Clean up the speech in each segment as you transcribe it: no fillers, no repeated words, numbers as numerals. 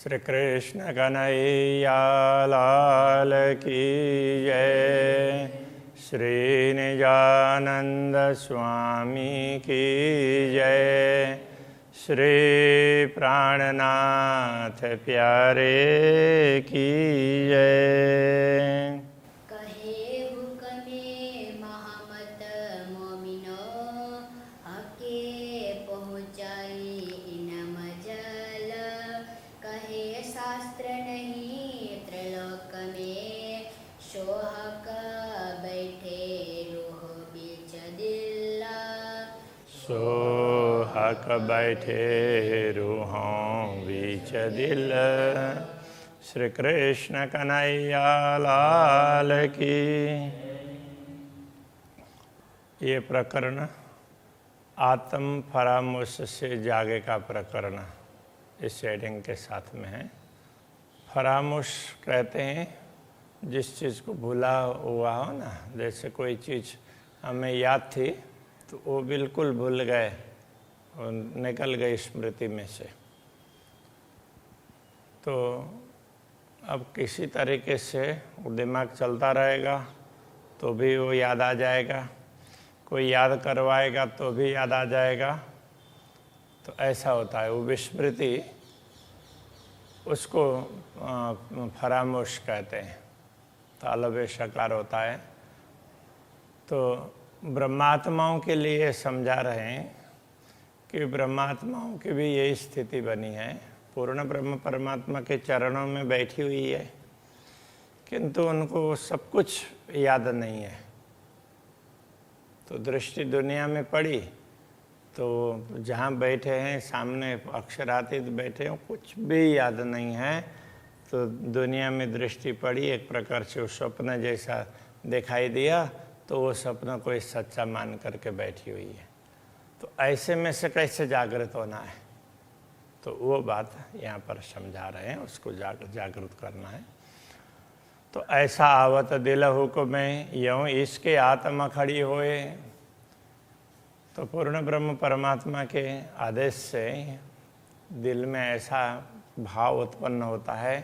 श्री कृष्ण कन्हैया लाल की जय। श्री निजानंद स्वामी की जय। श्री प्राणनाथ प्यारे की जय। सोहक बैठे रूहों बीच दिल। श्री कृष्ण कन्हैया लाल की। ये प्रकरण आत्म फरामुश से जागे का प्रकरण इस हेडिंग के साथ में है। फरामुश कहते हैं जिस चीज़ को भूला हुआ हो ना, जैसे कोई चीज़ हमें याद थी तो वो बिल्कुल भूल गए और निकल गई स्मृति में से। तो अब किसी तरीके से वो दिमाग चलता रहेगा तो भी वो याद आ जाएगा, कोई याद करवाएगा तो भी याद आ जाएगा। तो ऐसा होता है, वो विस्मृति, उसको फरामुश कहते हैं। तालव्य शकार होता है। तो ब्रह्मात्माओं के लिए समझा रहे हैं कि ब्रह्मात्माओं की भी यही स्थिति बनी है। पूर्ण ब्रह्म परमात्मा के चरणों में बैठी हुई है, किंतु उनको सब कुछ याद नहीं है। तो दृष्टि दुनिया में पड़ी तो जहाँ बैठे हैं सामने अक्षरातीत बैठे हैं, कुछ भी याद नहीं है। तो दुनिया में दृष्टि पड़ी, एक प्रकार से वो स्वप्न जैसा दिखाई दिया, तो वो सपना कोई सच्चा मान करके बैठी हुई है। तो ऐसे में से कैसे जागृत होना है, तो वो बात यहाँ पर समझा रहे हैं, उसको जागृत करना है। तो ऐसा आवत दिल हुक्म यूँ इसके आत्मा खड़ी होए। तो पूर्ण ब्रह्म परमात्मा के आदेश से दिल में ऐसा भाव उत्पन्न होता है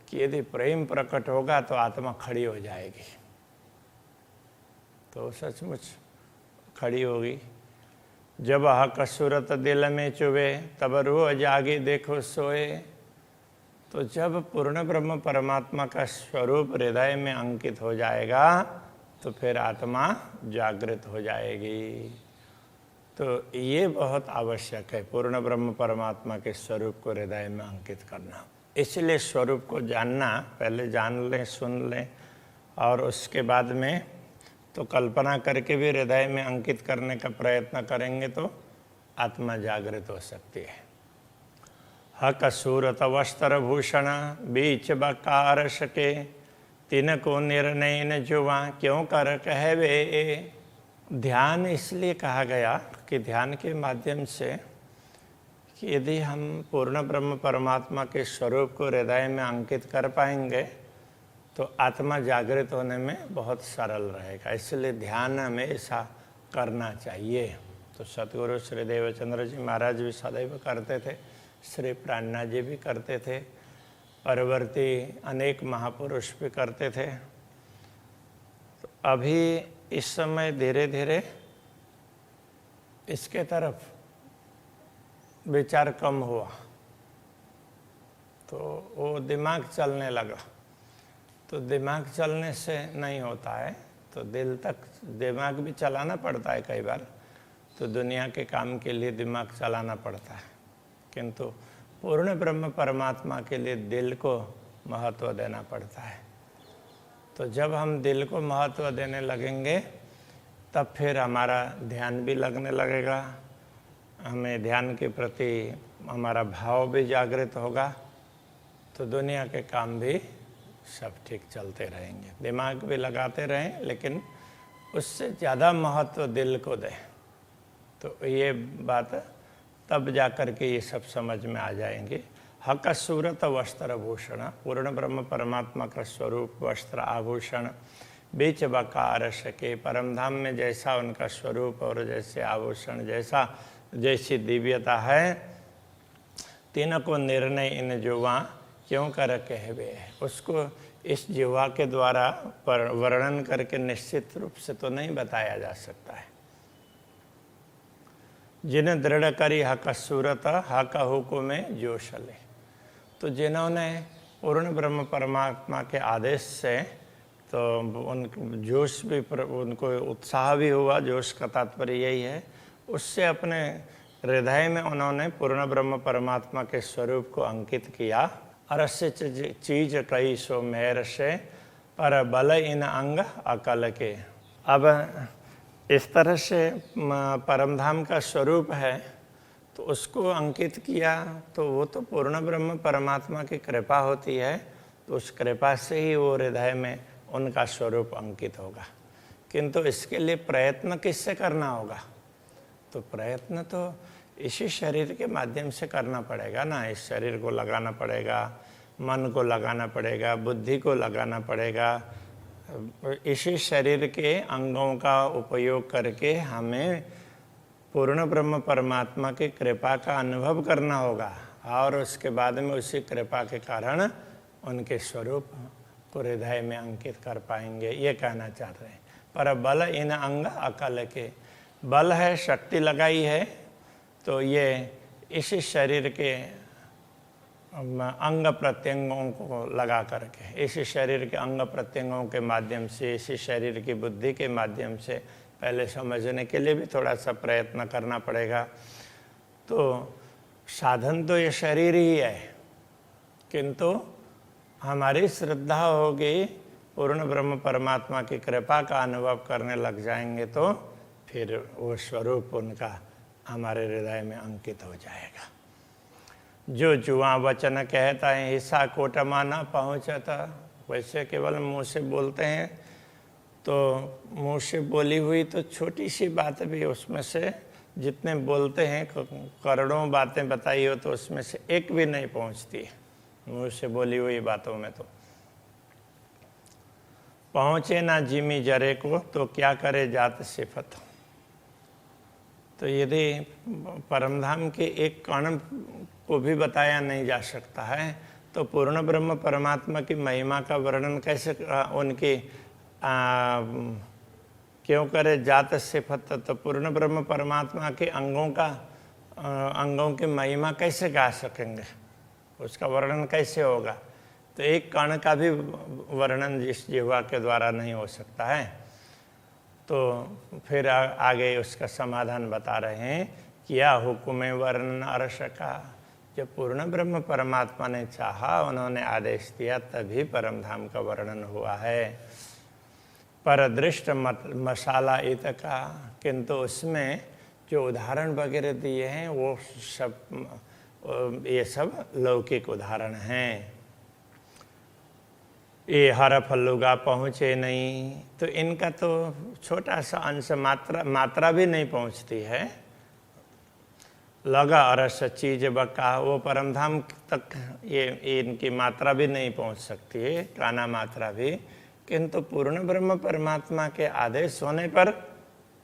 कि यदि प्रेम प्रकट होगा तो आत्मा खड़ी हो जाएगी। तो सचमुच खड़ी होगी। जब हक सूरत दिल में चुभे तब रूह जागी देखो सोए। तो जब पूर्ण ब्रह्म परमात्मा का स्वरूप हृदय में अंकित हो जाएगा तो फिर आत्मा जागृत हो जाएगी। तो ये बहुत आवश्यक है, पूर्ण ब्रह्म परमात्मा के स्वरूप को हृदय में अंकित करना। इसलिए स्वरूप को जानना, पहले जान लें, सुन लें, और उसके बाद में तो कल्पना करके भी हृदय में अंकित करने का प्रयत्न करेंगे तो आत्मा जागृत हो सकती है। हक सूरत वस्त्र भूषण बीच बकार सके, तिन को निर्णय न जुआ क्यों कर कहवे। ध्यान इसलिए कहा गया कि ध्यान के माध्यम से कि यदि हम पूर्ण ब्रह्म परमात्मा के स्वरूप को हृदय में अंकित कर पाएंगे तो आत्मा जागृत होने में बहुत सरल रहेगा। इसलिए ध्यान हमें ऐसा करना चाहिए। तो सतगुरु श्री देवचंद्र जी महाराज भी सदैव करते थे, श्री प्राणनाथ जी भी करते थे, परवर्ती अनेक महापुरुष भी करते थे। तो अभी इस समय धीरे धीरे इसके तरफ विचार कम हुआ, तो वो दिमाग चलने लगा। तो दिमाग चलने से नहीं होता है, तो दिल तक दिमाग भी चलाना पड़ता है कई बार। तो दुनिया के काम के लिए दिमाग चलाना पड़ता है, किंतु पूर्ण ब्रह्म परमात्मा के लिए दिल को महत्व देना पड़ता है। तो जब हम दिल को महत्व देने लगेंगे तब फिर हमारा ध्यान भी लगने लगेगा, हमें ध्यान के प्रति हमारा भाव भी जागृत होगा। तो दुनिया के काम भी सब ठीक चलते रहेंगे। दिमाग भी लगाते रहें, लेकिन उससे ज़्यादा महत्व दिल को दें। तो ये बात तब जा कर के ये सब समझ में आ जाएंगे। हक सूरत वस्त्र भूषण, पूर्ण ब्रह्म परमात्मा का स्वरूप वस्त्र आभूषण, बीच बकार सके, परमधाम में जैसा उनका स्वरूप और जैसे आभूषण, जैसी दिव्यता है, तीनों को निर्णय इन जुआ क्यों कर कहवे, उसको इस जिह्वा के द्वारा वर्णन करके निश्चित रूप से तो नहीं बताया जा सकता है। जिन्हें दृढ़ करी हक सूरत हक हुकुमे जोशले, तो जिन्होंने पूर्ण ब्रह्म परमात्मा के आदेश से तो उन जोश भी उनको उत्साह भी हुआ, जोश का तात्पर्य यही है, उससे अपने हृदय में उन्होंने पूर्ण ब्रह्म परमात्मा के स्वरूप को अंकित किया। अरस्य चीज कई सो मेहर से पर बल इन अंग अकल के। अब इस तरह से परमधाम का स्वरूप है तो उसको अंकित किया, तो वो तो पूर्ण ब्रह्म परमात्मा की कृपा होती है, तो उस कृपा से ही वो हृदय में उनका स्वरूप अंकित होगा। किंतु इसके लिए प्रयत्न किससे करना होगा? तो प्रयत्न तो इसी शरीर के माध्यम से करना पड़ेगा ना। इस शरीर को लगाना पड़ेगा, मन को लगाना पड़ेगा, बुद्धि को लगाना पड़ेगा। इसी शरीर के अंगों का उपयोग करके हमें पूर्ण ब्रह्म परमात्मा की कृपा का अनुभव करना होगा और उसके बाद में उसी कृपा के कारण उनके स्वरूप को हृदय में अंकित कर पाएंगे, ये कहना चाह रहे हैं। पर बल इन अंग अकल के, बल है, शक्ति लगाई है, तो ये इसी शरीर के अंग प्रत्यंगों को लगा करके, इसी शरीर के अंग प्रत्यंगों के माध्यम से, इसी शरीर की बुद्धि के माध्यम से पहले समझने के लिए भी थोड़ा सा प्रयत्न करना पड़ेगा। तो साधन तो ये शरीर ही है, किंतु हमारी श्रद्धा होगी, पूर्ण ब्रह्म परमात्मा की कृपा का अनुभव करने लग जाएंगे तो फिर वो स्वरूप उनका हमारे हृदय में अंकित हो जाएगा। जो जुआ वचन कहता है हिस्सा कोटमा न पहुँचता, वैसे केवल मुंह से बोलते हैं, तो मुंह से बोली हुई तो छोटी सी बात भी उसमें से जितने बोलते हैं करोड़ों बातें बताई हो तो उसमें से एक भी नहीं पहुंचती है मुंह से बोली हुई बातों में। तो पहुंचे ना जिमी जरे को तो क्या करे जात सिफत। तो यदि परमधाम के एक कण को भी बताया नहीं जा सकता है तो पूर्ण ब्रह्म परमात्मा की महिमा का वर्णन कैसे उनकी क्यों करे जात सिफत। तो पूर्ण ब्रह्म परमात्मा के अंगों की महिमा कैसे गा सकेंगे, उसका वर्णन कैसे होगा? तो एक कण का भी वर्णन जिस जिह्वा के द्वारा नहीं हो सकता है। तो फिर आगे उसका समाधान बता रहे हैं, किया हुक्म वर्णन अर्श का। जब पूर्ण ब्रह्म परमात्मा ने चाहा, उन्होंने आदेश दिया, तभी परमधाम का वर्णन हुआ है। पर दृष्ट मसाला इत का, किंतु उसमें जो उदाहरण वगैरह दिए हैं वो सब ये सब लौकिक उदाहरण हैं। ये हर फल्लुगा पहुँचे नहीं, तो इनका तो छोटा सा अंश मात्रा भी नहीं पहुँचती है। लगा अरस चीज बका, वो परमधाम तक ये इनकी मात्रा भी नहीं पहुँच सकती है, काना मात्रा भी। किंतु पूर्ण ब्रह्म परमात्मा के आदेश होने पर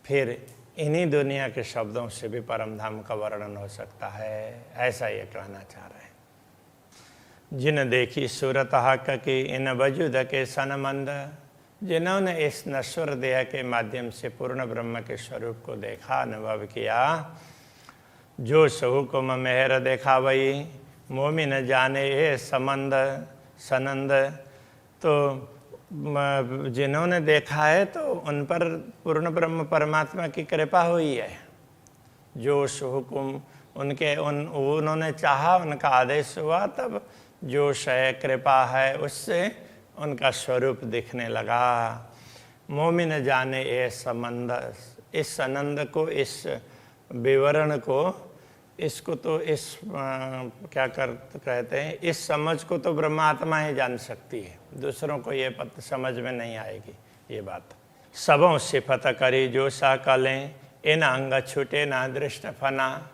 फिर इन्हीं दुनिया के शब्दों से भी परमधाम का वर्णन हो सकता है, ऐसा ये कहना चाह रहे हैं। जिन देखी सूरत हक की इन वजूद के सनमंद, जिन्होंने इस नश्वर देह के माध्यम से पूर्ण ब्रह्म के स्वरूप को देखा, अनुभव किया, जो सहुकुम मेहर देखा वही मोमिन जाने ये संबंध सनंद। तो जिन्होंने देखा है तो उन पर पूर्ण ब्रह्म परमात्मा की कृपा हुई है। जो हुकुम उन्होंने चाहा, उनका आदेश हुआ, तब जोश है, कृपा है, उससे उनका स्वरूप दिखने लगा। मोमिन जाने ये संबंध, इस आनंद को, इस विवरण को, इसको तो इस कहते हैं, इस समझ को तो ब्रह्मात्मा ही जान सकती है, दूसरों को ये समझ में नहीं आएगी ये बात। सबों सिफत करी जो सा कलें, इन अंग छूटे ना दृष्ट फना।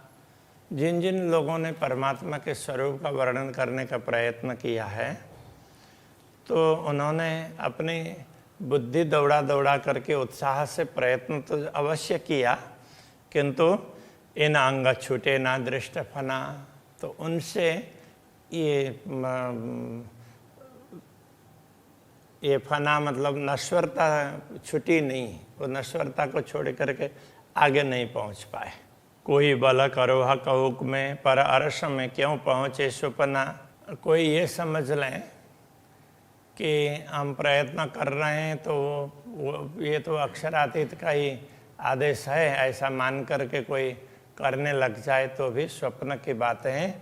जिन जिन लोगों ने परमात्मा के स्वरूप का वर्णन करने का प्रयत्न किया है, तो उन्होंने अपनी बुद्धि दौड़ा करके उत्साह से प्रयत्न तो अवश्य किया, किंतु इन अंग छूटे ना दृष्ट फना। तो उनसे ये फना मतलब नश्वरता छुटी नहीं, वो नश्वरता को छोड़ करके आगे नहीं पहुंच पाए। कोई बल करो हक हुक्म पर अरस में क्यों पहुँचे सुपना। कोई ये समझ लें कि हम प्रयत्न कर रहे हैं तो ये तो अक्षरातीत का ही आदेश है, ऐसा मान करके कोई करने लग जाए तो भी स्वप्न की बातें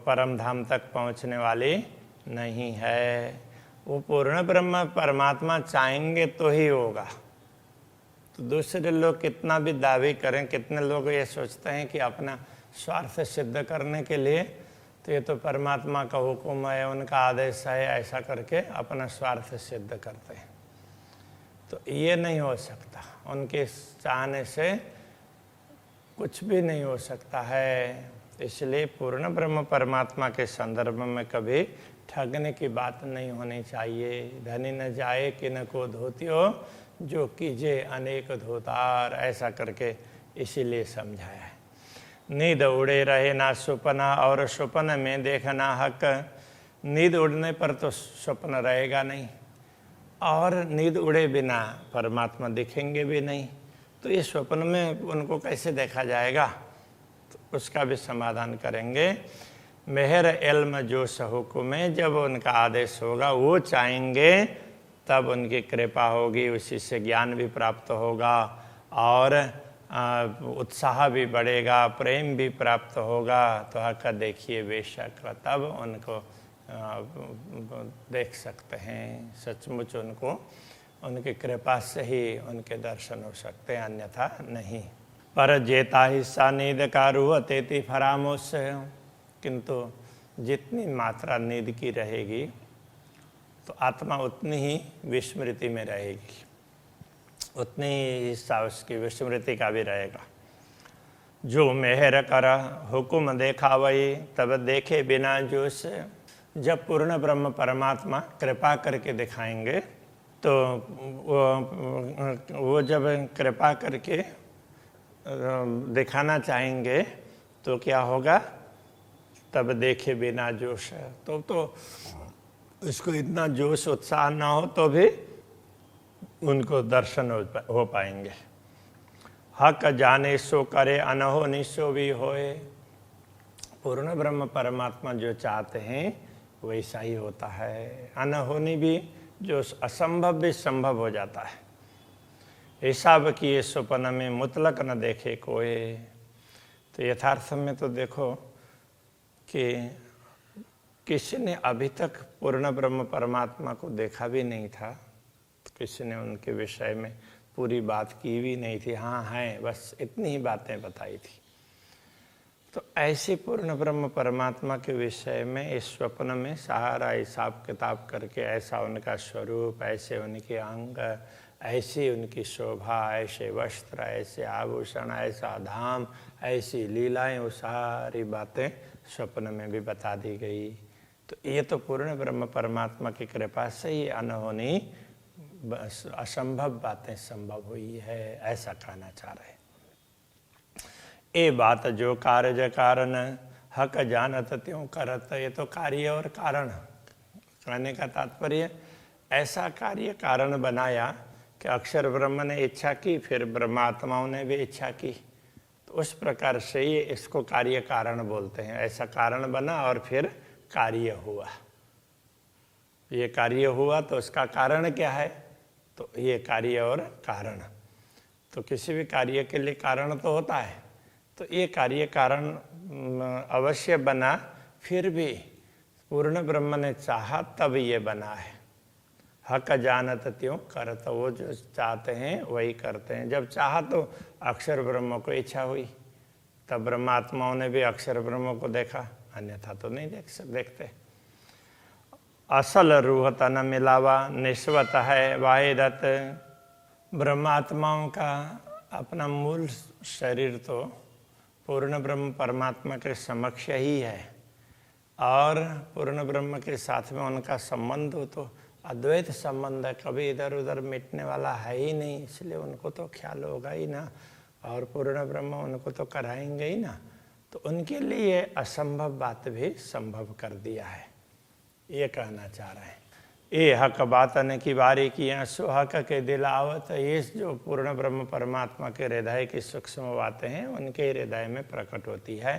परम धाम तक पहुंचने वाली नहीं है। वो पूर्ण ब्रह्म परमात्मा चाहेंगे तो ही होगा। तो दूसरे लोग कितना भी दावे करें, कितने लोग ये सोचते हैं कि अपना स्वार्थ सिद्ध करने के लिए तो ये तो परमात्मा का हुक्म है, उनका आदेश है, ऐसा करके अपना स्वार्थ सिद्ध करते हैं। तो ये नहीं हो सकता, उनके चाहने से कुछ भी नहीं हो सकता है। इसलिए पूर्ण ब्रह्म परमात्मा के संदर्भ में कभी ठगने की बात नहीं होनी चाहिए। धनी न जाए कि न को धोतियो, जो कीजे अनेक धोतार, ऐसा करके इसीलिए समझाया है। नींद उड़े रहे ना सुपना और सुपन में देखना हक। नींद उड़ने पर तो स्वप्न रहेगा नहीं, और नींद उड़े बिना परमात्मा दिखेंगे भी नहीं, तो ये स्वप्न में उनको कैसे देखा जाएगा, तो उसका भी समाधान करेंगे। मेहर इल्म जो हुक्म में, जब उनका आदेश होगा वो चाहेंगे तब उनकी कृपा होगी, उसी से ज्ञान भी प्राप्त होगा और उत्साह भी बढ़ेगा, प्रेम भी प्राप्त होगा। तो हक देखिए बेशक, तब उनको देख सकते हैं। सचमुच उनको उनकी कृपा से ही उनके दर्शन हो सकते हैं, अन्यथा नहीं। पर जेता हिस्सा नींद का रूह तेती फरामोश। किंतु जितनी मात्रा नींद की रहेगी तो आत्मा उतनी ही विस्मृति में रहेगी, उतनी ही हिस्सा उसकी विस्मृति का भी रहेगा। जो मेहर कर हुक्म देखा वही, तब देखे बिना जोश। जब पूर्ण ब्रह्म परमात्मा कृपा करके दिखाएंगे तो वो जब कृपा करके दिखाना चाहेंगे तो क्या होगा, तब देखे बिना जोश। तो इसको इतना जोश उत्साह ना हो तो भी उनको दर्शन हो पाएंगे। हक जाने सो करे अनहोनी सो भी होए। पूर्ण ब्रह्म परमात्मा जो चाहते हैं वैसा ही होता है। अनहोनी भी, जो असंभव भी संभव हो जाता है। हिसाब किए स्वप्न में मुतलक न देखे कोई। तो यथार्थ में तो देखो कि किसी ने अभी तक पूर्ण ब्रह्म परमात्मा को देखा भी नहीं था, किसी ने उनके विषय में पूरी बात की भी नहीं थी। हाँ है, बस इतनी ही बातें बताई थी। तो ऐसे पूर्ण ब्रह्म परमात्मा के विषय में इस स्वप्न में सारा हिसाब किताब करके, ऐसा उनका स्वरूप, ऐसे उनके अंग, ऐसी उनकी शोभा, ऐसे वस्त्र, ऐसे आभूषण, ऐसा धाम, ऐसी लीलाएं, वो सारी बातें स्वप्न में भी बता दी गई। तो ये तो पूर्ण ब्रह्म परमात्मा की कृपा से ही अनहोनी असंभव बातें संभव हुई है, ऐसा कहना चाह रहे। ए बात जो कार्य कारण हक जानत त्यों करत। ये तो कार्य और कारण कहने का तात्पर्य, ऐसा कार्य कारण बनाया कि अक्षर ब्रह्म ने इच्छा की, फिर ब्रह्मात्माओं ने भी इच्छा की, तो उस प्रकार से ये इसको कार्य कारण बोलते हैं। ऐसा कारण बना और फिर कार्य हुआ। ये कार्य हुआ तो उसका कारण क्या है, तो ये कार्य और कारण। तो किसी भी कार्य के लिए कारण तो होता है, तो ये कार्य कारण अवश्य बना, फिर भी पूर्ण ब्रह्म ने चाहा तब ये बना है। हक जानत त्यों करत। वो जो चाहते हैं वही करते हैं। जब चाहा तो अक्षर ब्रह्म को इच्छा हुई, तब ब्रह्मात्माओं ने भी अक्षर ब्रह्म को देखा, अन्यथा तो नहीं देखते। असल रूह तन मिलावा निस्वत है वाहिदत। ब्रह्मात्माओं का अपना मूल शरीर तो पूर्ण ब्रह्म परमात्मा के समक्ष ही है, और पूर्ण ब्रह्म के साथ में उनका संबंध हो तो अद्वैत संबंध है, कभी इधर उधर मिटने वाला है ही नहीं। इसलिए उनको तो ख्याल होगा ही ना, और पूर्ण ब्रह्म उनको तो कराएंगे ही ना। तो उनके लिए असंभव बात भी संभव कर दिया है, ये कहना चाह रहे हैं। ये हक बातन की बारी किया सो हक के दिलावत, ये जो पूर्ण ब्रह्म परमात्मा के हृदय की सूक्ष्म बातें हैं उनके हृदय में प्रकट होती है।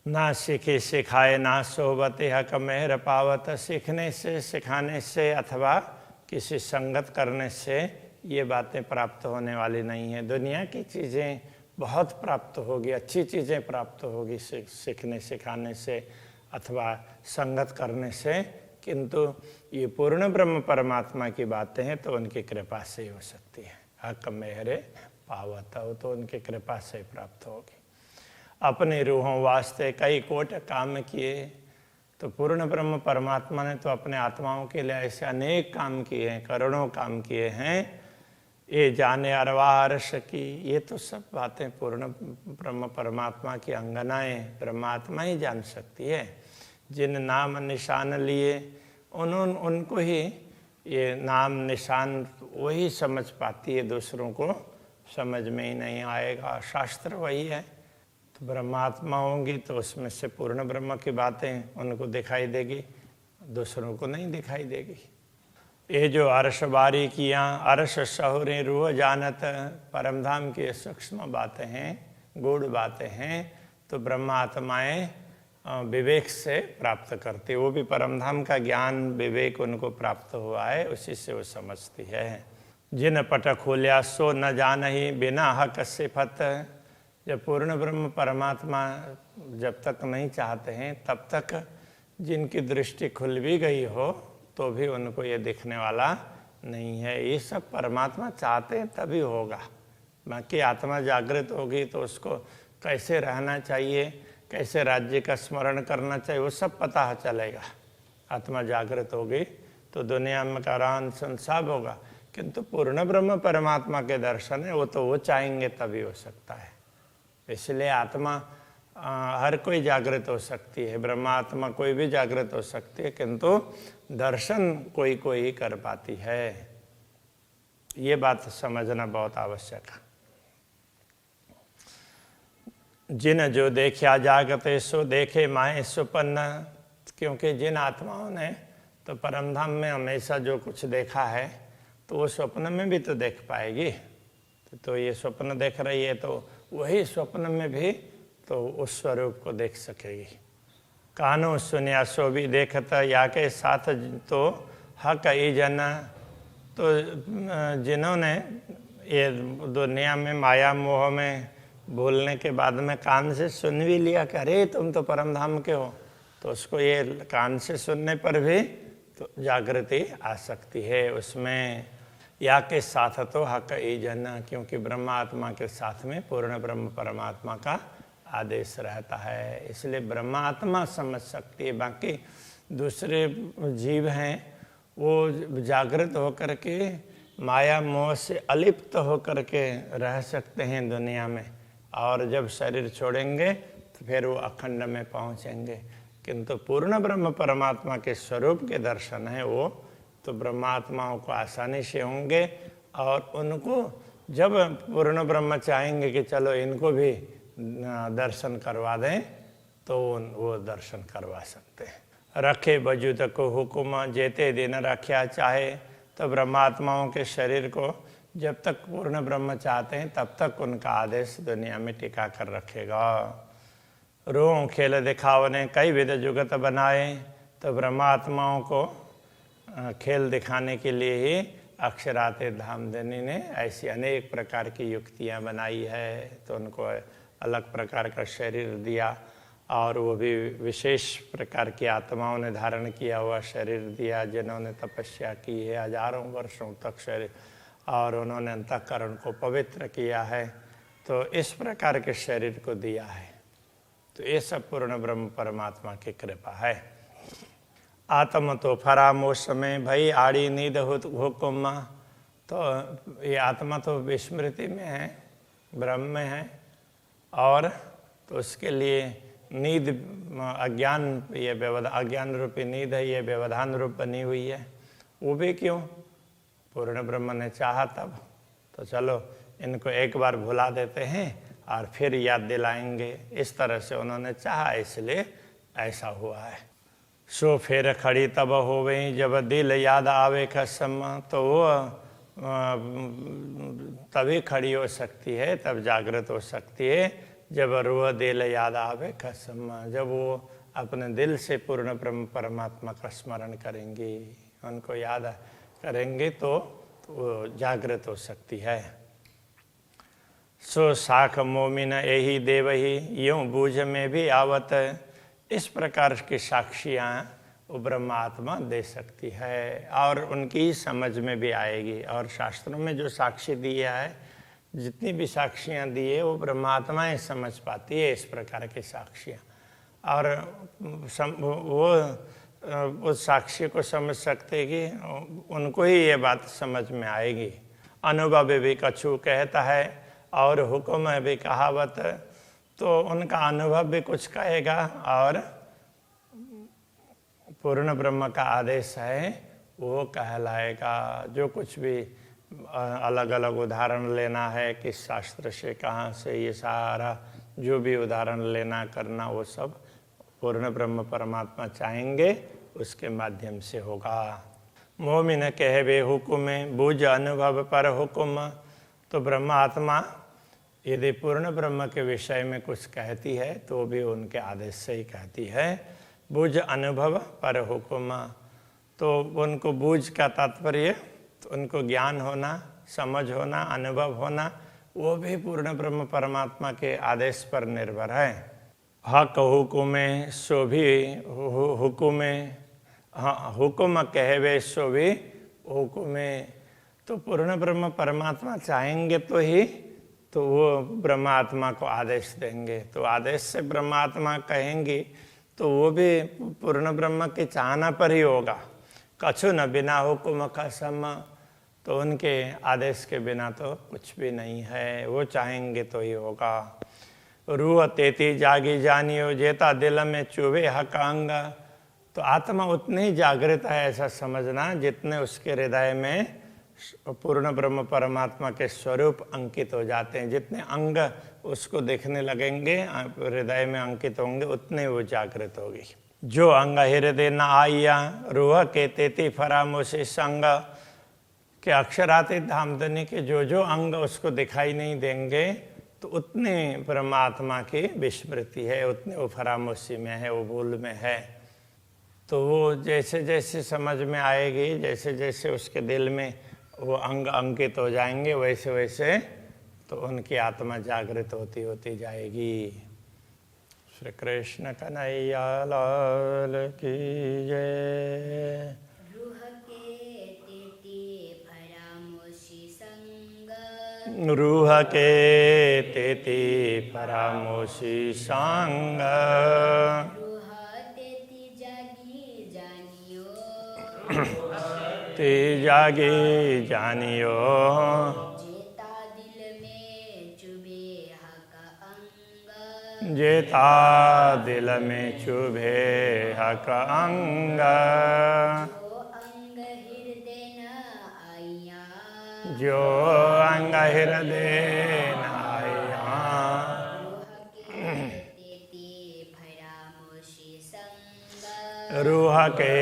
ना सीखे सिखाए ना सोबते हक मेहर पावत, सीखने से सिखाने से अथवा किसी संगत करने से ये बातें प्राप्त होने वाली नहीं है। दुनिया की चीज़ें बहुत प्राप्त होगी, अच्छी चीज़ें प्राप्त होगी सीखने सिखाने से अथवा संगत करने से, किंतु ये पूर्ण ब्रह्म परमात्मा की बातें हैं तो उनकी कृपा से ही हो सकती है। हक मेहरे पावत हो तो उनकी कृपा से प्राप्त होगी। अपने रूहों वास्ते कई कोट काम किए, तो पूर्ण ब्रह्म परमात्मा ने तो अपने आत्माओं के लिए ऐसे अनेक काम किए हैं, करोड़ों काम किए हैं। ये जाने अरवारस की, ये तो सब बातें पूर्ण ब्रह्म परमात्मा की अंगनाएं परमात्मा ही जान सकती है। जिन नाम निशान लिए उनको ही ये नाम निशान वही समझ पाती है, दूसरों को समझ में ही नहीं आएगा। शास्त्र वही है, तो ब्रह्मात्मा होंगी तो उसमें से पूर्ण ब्रह्म की बातें उनको दिखाई देगी, दूसरों को नहीं दिखाई देगी। ये जो अर्श बारी किया अर्श शहुरे रूह जानत, परमधाम की सूक्ष्म बातें हैं, गूढ़ बातें हैं, तो ब्रह्मात्माएं विवेक से प्राप्त करती, वो भी परमधाम का ज्ञान विवेक उनको प्राप्त हुआ है, उसी से वो समझती है। जिन पट खोलिया सो न जान ही बिना हक सिफत, जब पूर्ण ब्रह्म परमात्मा जब तक नहीं चाहते हैं तब तक जिनकी दृष्टि खुल भी गई हो तो भी उनको ये दिखने वाला नहीं है। ये सब परमात्मा चाहते हैं तभी होगा, बाकी आत्मा जागृत होगी तो उसको कैसे रहना चाहिए, कैसे राज्य का स्मरण करना चाहिए, वो सब पता चलेगा। आत्मा जागृत होगी तो दुनिया में का रान संसाब होगा, किंतु पूर्ण ब्रह्म परमात्मा के दर्शन है वो तो वो चाहेंगे तभी हो सकता है। इसलिए आत्मा हर कोई जागृत हो सकती है, ब्रह्मात्मा कोई भी जागृत हो सकती है, किंतु दर्शन कोई कोई ही कर पाती है। ये बात समझना बहुत आवश्यक है। जिन जो देखा जागते सो देखे माए सुपन्न, क्योंकि जिन आत्माओं ने तो परमधाम में हमेशा जो कुछ देखा है तो वो स्वप्न में भी तो देख पाएगी। तो ये स्वप्न देख रही है तो वही स्वप्न में भी तो उस स्वरूप को देख सकेगी। कानो सुनिया सो भी देखता या के साथ तो हक ई जन, तो जिन्होंने ये दुनिया में माया मोह में बोलने के बाद में कान से सुन भी लिया कि अरे तुम तो परमधाम के हो, तो उसको ये कान से सुनने पर भी तो जागृति आ सकती है उसमें। या के साथ तो हक ई जन, क्योंकि ब्रह्मात्मा के साथ में पूर्ण ब्रह्म परमात्मा का आदेश रहता है, इसलिए ब्रह्मात्मा समझ सकती है। बाकी दूसरे जीव हैं वो जागृत होकर के माया मोह से अलिप्त होकर के रह सकते हैं दुनिया में, और जब शरीर छोड़ेंगे तो फिर वो अखंड में पहुंचेंगे। किंतु पूर्ण ब्रह्म परमात्मा के स्वरूप के दर्शन है वो तो ब्रह्मात्माओं को आसानी से होंगे, और उनको जब पूर्ण ब्रह्म चाहेंगे कि चलो इनको भी दर्शन करवा दें तो वो दर्शन करवा सकते हैं। रखे वजूद को हुक्म जेते दिन रख्या चाहे, तो ब्रह्मात्माओं के शरीर को जब तक पूर्ण ब्रह्म चाहते हैं तब तक उनका आदेश दुनिया में टिका कर रखेगा। रोह खेल दिखावने कई विध जुगत बनाए, तो ब्रह्मात्माओं को खेल दिखाने के लिए ही अक्षराते धामधनी ने ऐसी अनेक प्रकार की युक्तियां बनाई है, तो उनको अलग प्रकार का शरीर दिया, और वो भी विशेष प्रकार की आत्माओं ने धारण किया हुआ शरीर दिया, जिन्होंने तपस्या की है हजारों वर्षों तक शरीर, और उन्होंने अंतःकरण को पवित्र किया है, तो इस प्रकार के शरीर को दिया है। तो ये सब पूर्ण ब्रह्म परमात्मा की कृपा है। आत्म तो फरामोश में भई आड़ी नींद हुक्म, तो ये आत्मा तो विस्मृति में है, ब्रह्म में है, और तो उसके लिए नींद अज्ञान, ये व्यवधान अज्ञान रूपी नींद है, ये व्यवधान रूप बनी हुई है। वो भी क्यों? पूर्ण ब्रह्म ने चाहा तब, तो चलो इनको एक बार भुला देते हैं और फिर याद दिलाएंगे। इस तरह से उन्होंने चाहा, इसलिए ऐसा हुआ है। सो फिर खड़ी तब हो गई जब दिल याद आवे कसम, तो वो तभी खड़ी हो सकती है, तब जागृत हो सकती है जब रूह दिल याद आवे कसम, जब वो अपने दिल से पूर्ण ब्रह्म परमात्मा का स्मरण करेंगी, उनको याद करेंगे तो वो जागृत हो सकती है। सो साख मोमिन यही देव ही यूं बूझ में भी आवत, इस प्रकार की साक्षियाँ वो ब्रह्मात्मा दे सकती है और उनकी समझ में भी आएगी। और शास्त्रों में जो साक्षी दिया है, जितनी भी साक्षियाँ दी है, वो ब्रह्मात्मा ही समझ पाती है इस प्रकार की साक्षियाँ। और वो उस साक्षी को समझ सकते कि उनको ही ये बात समझ में आएगी। अनुभव भी कछु कहता है और हुक्म भी कहावत, तो उनका अनुभव भी कुछ कहेगा और पूर्ण ब्रह्म का आदेश है वो कहलाएगा। जो कुछ भी अलग अलग उदाहरण लेना है, किस शास्त्र से, कहाँ से, ये सारा जो भी उदाहरण लेना करना, वो सब पूर्ण ब्रह्म परमात्मा चाहेंगे उसके माध्यम से होगा। मोमिन कहवे हुक्म बूझ अनुभव पर हुक्म, तो ब्रह्मात्मा यदि पूर्ण ब्रह्म के विषय में कुछ कहती है तो भी उनके आदेश से ही कहती है। बूझ अनुभव पर हुक्म, तो उनको बूझ का तात्पर्य तो उनको ज्ञान होना, समझ होना, अनुभव होना, वो भी पूर्ण ब्रह्म परमात्मा के आदेश पर निर्भर है। हक हुकुमे सो भी हुकुमे, हाँ हुकुम कहवे सो भी हुकुमे, तो पूर्ण ब्रह्म परमात्मा चाहेंगे तो ही तो वो ब्रह्मात्मा को आदेश देंगे। तो आदेश से ब्रह्मात्मा कहेंगी तो वो भी पूर्ण ब्रह्म की चाहना पर ही होगा। कछु न बिना हुकुम कसम, तो उनके आदेश के बिना तो कुछ भी नहीं है, वो चाहेंगे तो ही होगा। रूह तेती जागी जानियो जेता दिल में चुभे हक अंग, तो आत्मा उतनी ही जागृत है ऐसा समझना जितने उसके हृदय में पूर्ण ब्रह्म परमात्मा के स्वरूप अंकित हो जाते हैं। जितने अंग उसको देखने लगेंगे, हृदय में अंकित होंगे, उतने वो जागृत होगी। जो अंग हृदय न आइया रूह के तेती फरामोशी संग, के अक्षरातीत धामधनी के जो अंग उसको दिखाई नहीं देंगे तो उतने परमात्मा की विस्मृति है, उतने वो फरामोशी में है, वो भूल में है। तो वो जैसे जैसे समझ में आएगी, जैसे जैसे उसके दिल में वो अंग अंकित हो जाएंगे, वैसे वैसे तो उनकी आत्मा जागृत होती होती जाएगी। श्री कृष्ण कन्हैया लाल की जय। रूह के तेती परामोशी संग, ते जागे जानियो जेता दिल में चुभे हक अंग, जेता दिल में चुभे हक अंग, जो अंग हृदय न आया। रूह के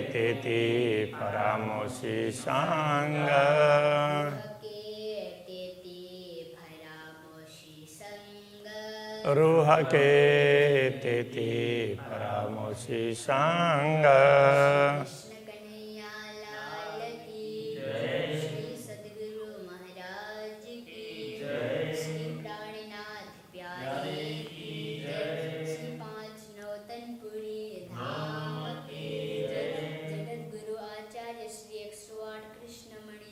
तेती परामोशी संग, रूह के तेती परामोशी संग। जगत गुरु आचार्य श्री 108 कृष्ण मणि